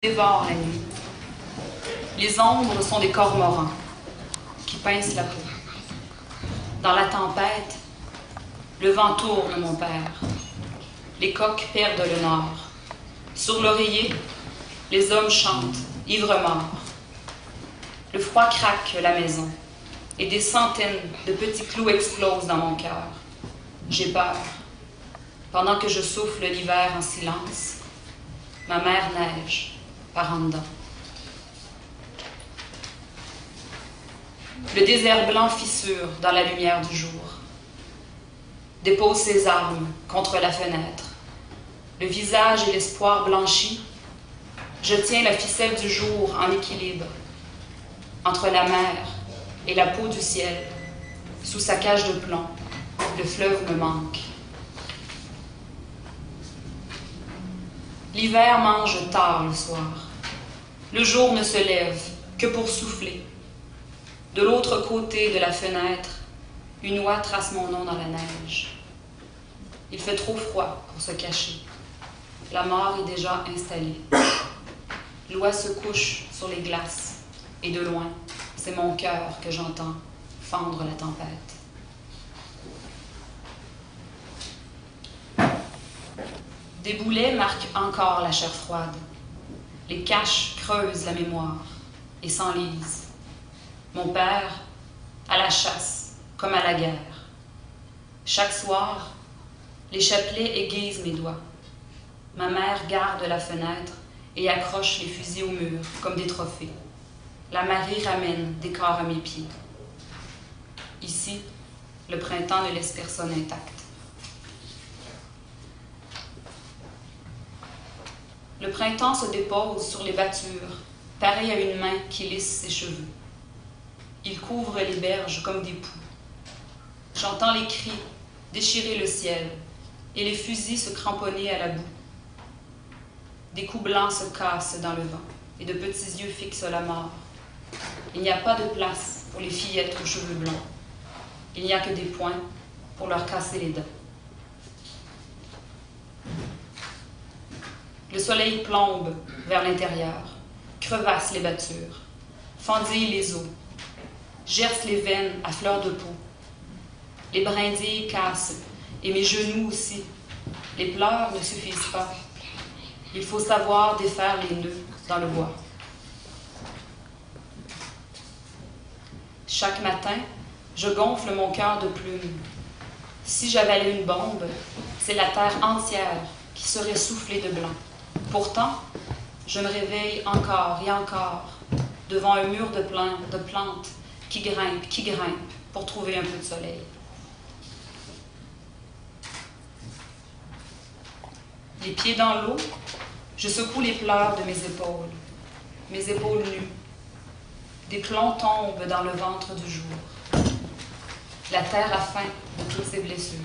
Dévore la nuit. Les ombres sont des cormorans qui pincent la peau. Dans la tempête, le vent tourne, mon père. Les coqs perdent le nord. Sur l'oreiller, les hommes chantent, ivres-morts. Le froid craque la maison et des centaines de petits clous explosent dans mon cœur. J'ai peur. Pendant que je souffle l'hiver en silence, ma mère neige par en dedans. Le désert blanc fissure dans la lumière du jour. Dépose ses armes contre la fenêtre. Le visage et l'espoir blanchis, je tiens la ficelle du jour en équilibre. Entre la mer et la peau du ciel, sous sa cage de plomb, le fleuve me manque. L'hiver mange tard le soir. Le jour ne se lève que pour souffler. De l'autre côté de la fenêtre, une oie trace mon nom dans la neige. Il fait trop froid pour se cacher. La mort est déjà installée. L'oie se couche sur les glaces et de loin, c'est mon cœur que j'entends fendre la tempête. Des boulets marquent encore la chair froide. Les caches creusent la mémoire et s'enlisent. Mon père, à la chasse, comme à la guerre. Chaque soir, les chapelets aiguisent mes doigts. Ma mère garde la fenêtre et accroche les fusils au mur comme des trophées. La marée ramène des corps à mes pieds. Ici, le printemps ne laisse personne intact. Le printemps se dépose sur les battures, pareil à une main qui lisse ses cheveux. Il couvre les berges comme des poux. J'entends les cris déchirer le ciel et les fusils se cramponner à la boue. Des coups blancs se cassent dans le vent et de petits yeux fixent la mort. Il n'y a pas de place pour les fillettes aux cheveux blonds. Il n'y a que des poings pour leur casser les dents. Le soleil plombe vers l'intérieur, crevasse les battures, fendille les os, gerce les veines à fleur de peau. Les brindilles cassent, et mes genoux aussi. Les pleurs ne suffisent pas. Il faut savoir défaire les nœuds dans le bois. Chaque matin, je gonfle mon cœur de plumes. Si j'avalais une bombe, c'est la terre entière qui serait soufflée de blanc. Pourtant, je me réveille encore et encore devant un mur de plantes qui grimpent pour trouver un peu de soleil. Les pieds dans l'eau, je secoue les pleurs de mes épaules nues. Des plombs tombent dans le ventre du jour. La terre a faim de toutes ses blessures.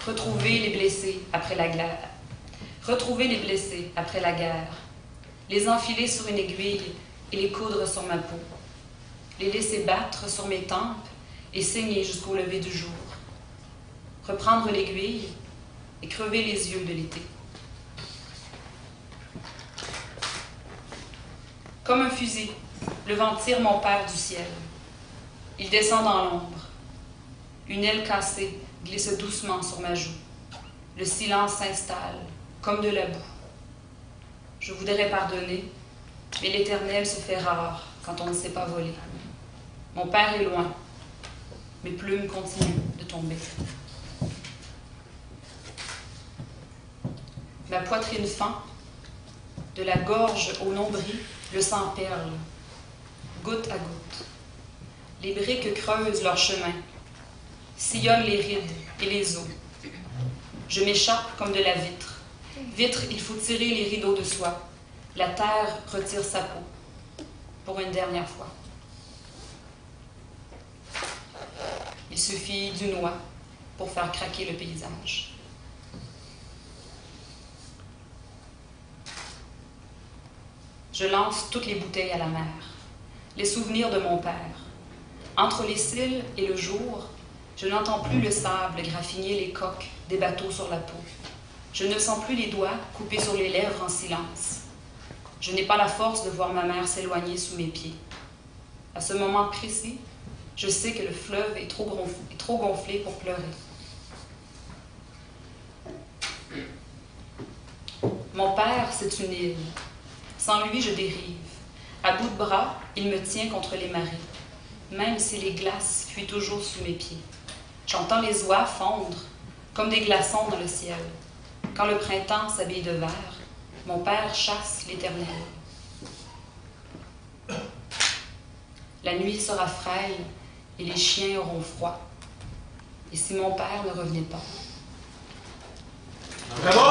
Retrouver les blessés après la guerre. Les enfiler sur une aiguille et les coudre sur ma peau. Les laisser battre sur mes tempes et saigner jusqu'au lever du jour. Reprendre l'aiguille et crever les yeux de l'été. Comme un fusil, le vent tire mon père du ciel. Il descend dans l'ombre. Une aile cassée glisse doucement sur ma joue. Le silence s'installe, comme de la boue. Je voudrais pardonner, mais l'éternel se fait rare quand on ne sait pas voler. Mon père est loin. Mes plumes continuent de tomber. Ma poitrine fend, de la gorge au nombril, le sang perle, goutte à goutte. Les briques creusent leur chemin, sillonnent les rides et les os. Je m'échappe comme de la vitre. Vitre, il faut tirer les rideaux de soie. La terre retire sa peau, pour une dernière fois. Il suffit d'une oie pour faire craquer le paysage. Je lance toutes les bouteilles à la mer, les souvenirs de mon père. Entre les cils et le jour, je n'entends plus le sable graffiner les coques des bateaux sur la peau. Je ne sens plus les doigts coupés sur les lèvres en silence. Je n'ai pas la force de voir ma mère s'éloigner sous mes pieds. À ce moment précis, je sais que le fleuve est trop gonflé pour pleurer. Mon père, c'est une île. Sans lui, je dérive. À bout de bras, il me tient contre les marées, même si les glaces fuient toujours sous mes pieds. J'entends les oies fondre, comme des glaçons dans le ciel. Quand le printemps s'habille de vert, mon père chasse l'Éternel. La nuit sera frêle et les chiens auront froid. Et si mon père ne revenait pas? Bravo!